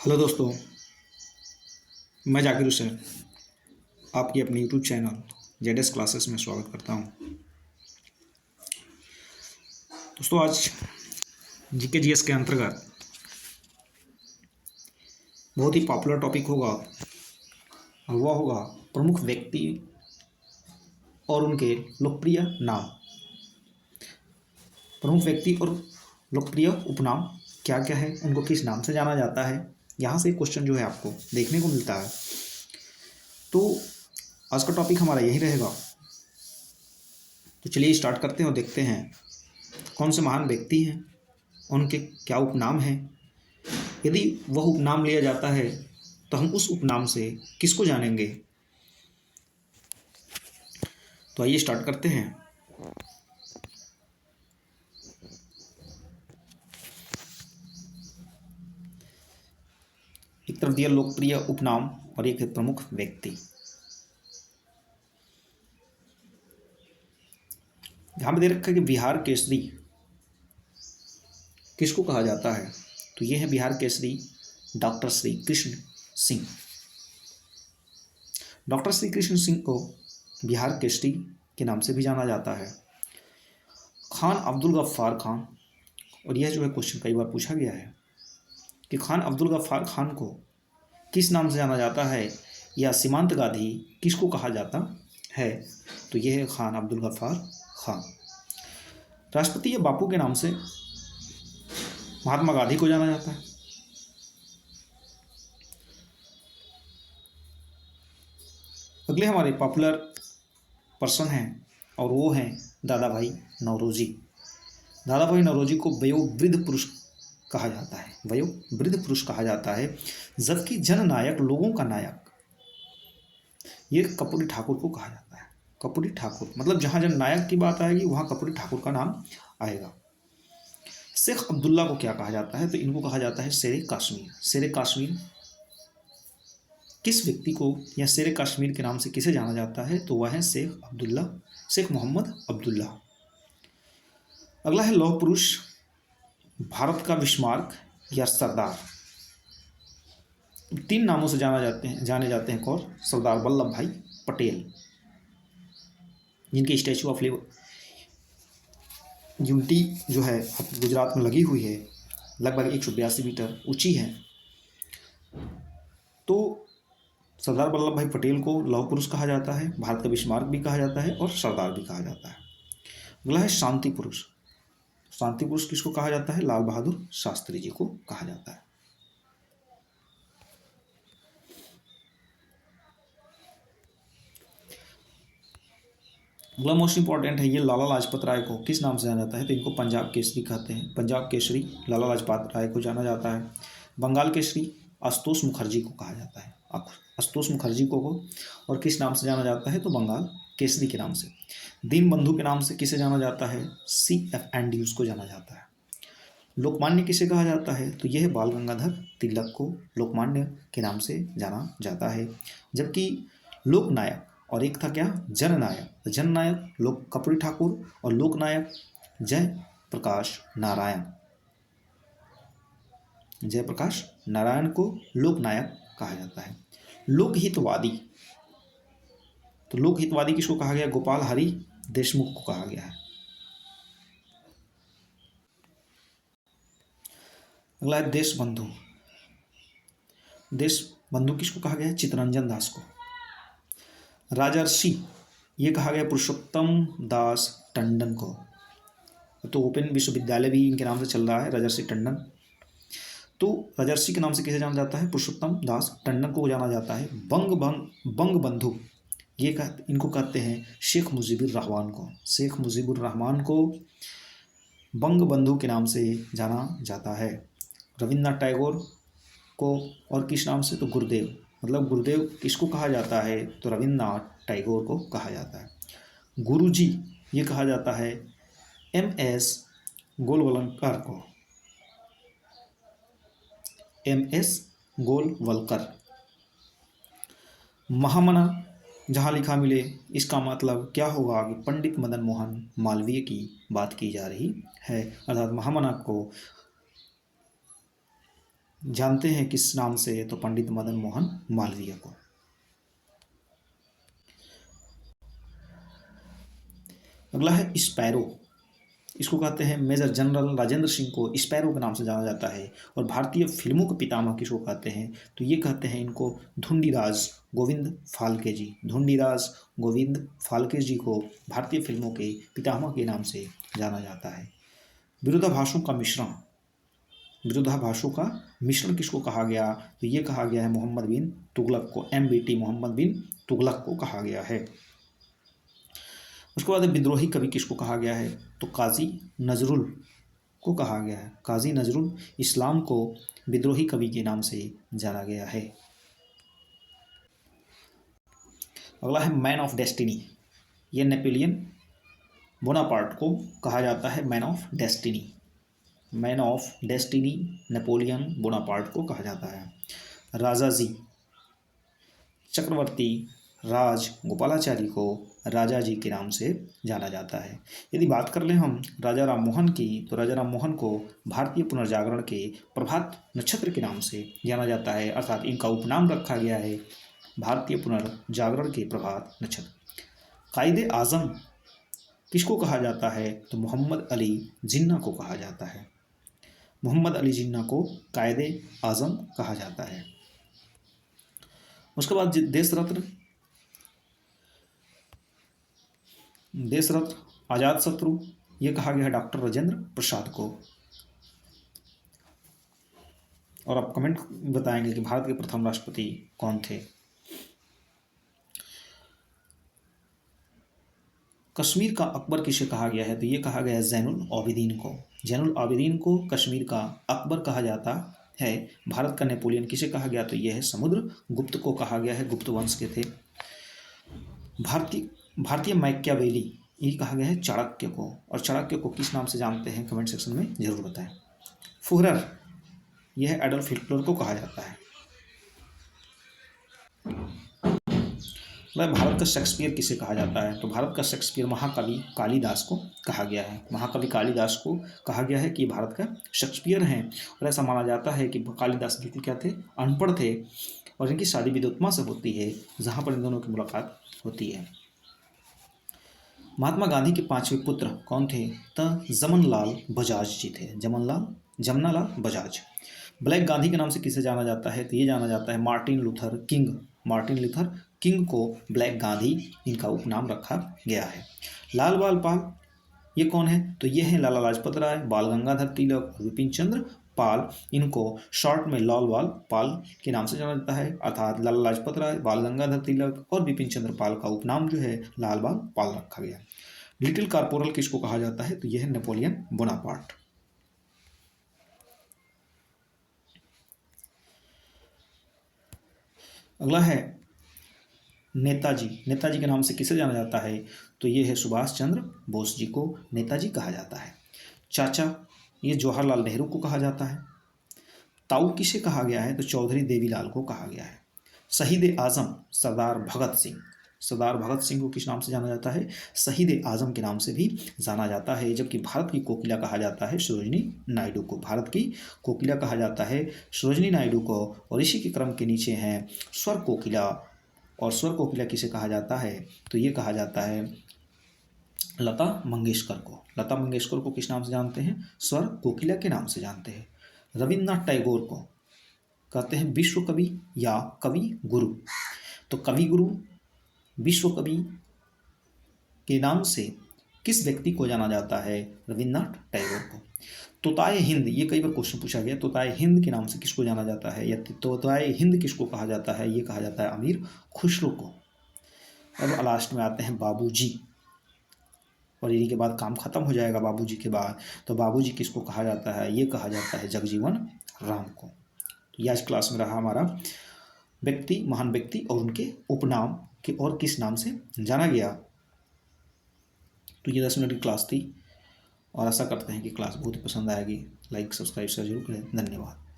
Hello दोस्तों, मैं जाकिर हुसैन आपकी अपनी यूट्यूब चैनल जेड क्लासेस में स्वागत करता हूं। दोस्तों, आज जीके जीएस के अंतर्गत बहुत ही पॉपुलर टॉपिक होगा और वह होगा प्रमुख व्यक्ति और उनके लोकप्रिय नाम। प्रमुख व्यक्ति और लोकप्रिय उपनाम क्या क्या है, उनको किस नाम से जाना जाता है, यहाँ से क्वेश्चन जो है आपको देखने को मिलता है। तो आज का टॉपिक हमारा यही रहेगा। तो चलिए स्टार्ट करते हैं और देखते हैं कौन से महान व्यक्ति हैं, उनके क्या उपनाम हैं। यदि वह उपनाम लिया जाता है तो हम उस उपनाम से किसको जानेंगे। तो आइए स्टार्ट करते हैं। एक तरफ दिया लोकप्रिय उपनाम और एक है प्रमुख व्यक्ति। यहां पे दे रखा है कि बिहार केसरी किसको कहा जाता है। तो ये है बिहार केसरी डॉक्टर श्री कृष्ण सिंह। डॉक्टर श्री कृष्ण सिंह को बिहार केसरी के नाम से भी जाना जाता है। खान अब्दुल गफ्फार खान, और यह जो है क्वेश्चन कई बार पूछा गया है कि खान अब्दुल गफ्फार खान को किस नाम से जाना जाता है, या सीमांत गांधी किसको कहा जाता है। तो यह है खान अब्दुल गफ्फार खान। राष्ट्रपति या बापू के नाम से महात्मा गांधी को जाना जाता है। अगले हमारे पॉपुलर पर्सन हैं और वो हैं दादा भाई नौरोजी। दादा भाई नौरोजी को वयोवृद्ध पुरुष कहा जाता है, वयोवृद्ध पुरुष कहा जाता है, जबकि जननायक, लोगों का नायक, ये कर्पूरी ठाकुर को कहा जाता है। कर्पूरी ठाकुर मतलब जहाँ जननायक की बात आएगी वहाँ कर्पूरी ठाकुर का नाम आएगा। शेख अब्दुल्ला को क्या कहा जाता है, तो इनको कहा जाता है शेर कश्मीर। शेर कश्मीर किस व्यक्ति को या शेर कश्मीर के नाम से किसे जाना जाता है, तो वह है शेख अब्दुल्ला, शेख मोहम्मद अब्दुल्ला। अगला है लौह पुरुष, भारत का बिस्मार्क या सरदार। तीन नामों से जाने जाते हैं। कौन? सरदार वल्लभ भाई पटेल, जिनकी स्टैचू ऑफ यूनिटी जो है गुजरात में लगी हुई है, लगभग 182 मीटर ऊंची है। तो सरदार वल्लभ भाई पटेल को लौह पुरुष कहा जाता है, भारत का बिस्मार्क भी कहा जाता है और सरदार भी कहा जाता है। अगला है शांति पुरुष। शांति पुरुष किसको कहा जाता है? लाल बहादुर शास्त्री जी को कहा जाता है। अगला मोस्ट इंपॉर्टेंट है, ये लाला लाजपत राय को किस नाम से जाना जाता है, तो इनको पंजाब केसरी कहते हैं। पंजाब केसरी लाला लाजपत राय को जाना जाता है। बंगाल केसरी आशुतोष मुखर्जी को कहा जाता है, आशुतोष मुखर्जी को और किस नाम से जाना जाता है, तो बंगाल केसरी के नाम से। दीनबंधु के नाम से किसे जाना जाता है? CF एंड्रयूज को जाना जाता है। लोकमान्य किसे कहा जाता है, तो यह बाल गंगाधर तिलक को लोकमान्य के नाम से जाना जाता है। जबकि लोकनायक और एक था क्या? जननायक। जननायक लोक कर्पूरी ठाकुर और लोकनायक जयप्रकाश नारायण। जयप्रकाश नारायण को लोकनायक कहा जाता है। लोकहितवादी, तो लोकहितवादी किसको कहा गया? गोपाल हरि देशमुख को कहा गया है। अगला है देशबंधु। देशबंधु किसको कहा गया है? चित्तरंजन दास को। राजर्षि ये कहा गया पुरुषोत्तम दास टंडन को। तो ओपन विश्वविद्यालय भी इनके नाम से चल रहा है, राजर्षि टंडन। तो राजर्षि के नाम से किसे जाना जाता है? पुरुषोत्तम दास टंडन को जाना जाता है। बंगबंधु ये इनको कहते हैं शेख मुजीबुर रहमान को। शेख मुजीबुर रहमान को बंगबंधु के नाम से जाना जाता है। रविन्द्रनाथ टैगोर को और किस नाम से? तो गुरुदेव, मतलब गुरुदेव किसको कहा जाता है? तो रविन्द्रनाथ टैगोर को कहा जाता है। गुरुजी ये कहा जाता है MS गोलवलकर को। MS गोलवलकर। महामना जहाँ लिखा मिले, इसका मतलब क्या होगा कि पंडित मदन मोहन मालवीय की बात की जा रही है, अर्थात महामना को जानते हैं किस नाम से, तो पंडित मदन मोहन मालवीय को। अगला है स्पैरो। इसको कहते हैं मेजर जनरल राजेंद्र सिंह को स्पैरो के नाम से जाना जाता है। और भारतीय फिल्मों के पितामह किसको कहते हैं, तो ये कहते हैं इनको धुंडीराज गोविंद फाल्के जी। धुंडीराज गोविंद फाल्के जी को भारतीय फिल्मों के पितामह के नाम से जाना जाता है। विरोधाभासों का मिश्रण। विरोधाभासों का मिश्रण किसको कहा गया, तो ये कहा गया है मोहम्मद बिन तुगलक को। MBT मोहम्मद बिन तुगलक को कहा गया है। उसके बाद विद्रोही कवि किसको कहा गया है, तो काजी नजरुल को कहा गया है। काजी नजरुल इस्लाम को विद्रोही कवि के नाम से जाना गया है। अगला है मैन ऑफ डेस्टिनी। ये नेपोलियन बोनापार्ट को कहा जाता है man of destiny. Man of destiny Napoleon Bonaparte को कहा जाता है। राजाजी चक्रवर्ती राज गोपालाचारी को राजा जी के नाम से जाना जाता है। यदि बात कर लें हम राजा राम मोहन की, तो राजा राम मोहन को भारतीय पुनर्जागरण के प्रभात नक्षत्र के नाम से जाना जाता है, अर्थात इनका उपनाम रखा गया है भारतीय पुनर्जागरण के प्रभात नक्षत्र। कायदे आजम किसको कहा जाता है, तो मोहम्मद अली जिन्ना को कहा जाता है। मोहम्मद अली जिन्ना को कायदे आजम कहा जाता है। उसके बाद देश रत्न आजाद शत्रु, ये कहा गया है डॉक्टर राजेंद्र प्रसाद को। और आप कमेंट बताएंगे कि भारत के प्रथम राष्ट्रपति कौन थे। कश्मीर का अकबर किसे कहा गया है, तो ये कहा गया है जैनुल आबिदीन को। जैनुल आबिदीन को कश्मीर का अकबर कहा जाता है। भारत का नेपोलियन किसे कहा गया, तो यह है समुद्रगुप्त को कहा गया है, गुप्त वंश के थे। भारतीय मैकियावेली ये कहा गया है चाणक्य को। और चाणक्य को किस नाम से जानते हैं, कमेंट सेक्शन में जरूर बताएं। फुहरर यह एडोल्फ हिटलर को कहा जाता है। भारत का शेक्सपियर किसे कहा जाता है, तो भारत का शेक्सपियर महाकवि कालिदास को कहा गया है। महाकवि कालिदास को कहा गया है कि भारत का शेक्सपियर हैं। और ऐसा माना जाता है कि कालिदास बिल्कुल क्या थे, अनपढ़ थे। और इनकी शादी विद्वत्मा से होती है, जहाँ पर इन दोनों की मुलाकात होती है। महात्मा गांधी के 5वें पुत्र कौन थे, तो जमनलाल बजाज जी थे। जमनालाल बजाज। ब्लैक गांधी के नाम से किसे जाना जाता है, तो ये जाना जाता है Martin Luther king. Martin Luther king को ब्लैक गांधी इनका उपनाम रखा गया है। लाल बाल पाल ये कौन है, तो ये हैं लाला लाजपत राय, बाल गंगाधर तिलक और विपिन चंद्र पाल। इनको शॉर्ट में लाल बाल पाल के नाम से जाना जाता है, अर्थात लाला लाजपत राय, बाल गंगाधर तिलक और विपिन चंद्र पाल का उपनाम जो है लाल बाल पाल रखा गया। लिटिल कारपोरल किसको कहा जाता है, तो यह है नेपोलियन बोनापार्ट। अगला है नेताजी। नेताजी के नाम से किसे जाना जाता है, तो ये है सुभाष चंद्र बोस जी को नेताजी कहा जाता है। चाचा ये जवाहरलाल नेहरू को कहा जाता है। ताऊ किसे कहा गया है, तो चौधरी देवीलाल को कहा गया है। शहीद आजम सरदार भगत सिंह। सरदार भगत सिंह को किस नाम से जाना जाता है, शहीद आजम के नाम से भी जाना जाता है। जबकि भारत की कोकिला कहा जाता है सरोजिनी नायडू को। भारत की कोकिला कहा जाता है सरोजिनी नायडू को। और इसी के क्रम के नीचे हैं स्वर कोकिला। और स्वर कोकिला किसे कहा जाता है, तो ये कहा जाता है लता मंगेशकर को। लता मंगेशकर को किस नाम से जानते हैं, स्वर कोकिला के नाम से जानते हैं। रविन्द्रनाथ टैगोर को कहते हैं विश्व कवि या कवि गुरु। तो कवि गुरु विश्व कवि के नाम से किस व्यक्ति को जाना जाता है, रविन्द्रनाथ टैगोर को। तोताए हिंद ये कई बार क्वेश्चन पूछा गया, तोताए हिंद के नाम से किसको जाना जाता है, या तोताए हिंद किसको कहा जाता है, ये कहा जाता है अमीर खुसरो को। अब लास्ट में आते हैं बाबूजी। और इन्हीं के बाद काम खत्म हो जाएगा बाबूजी के बाद। तो बाबूजी किसको कहा जाता है, ये कहा जाता है जगजीवन राम को। तो ये आज क्लास में रहा हमारा व्यक्ति, महान व्यक्ति और उनके उपनाम के और किस नाम से जाना गया। तो ये 10 मिनट की क्लास थी और आशा करते हैं कि क्लास बहुत ही पसंद आएगी। लाइक सब्सक्राइब शेयर जरूर करें। धन्यवाद।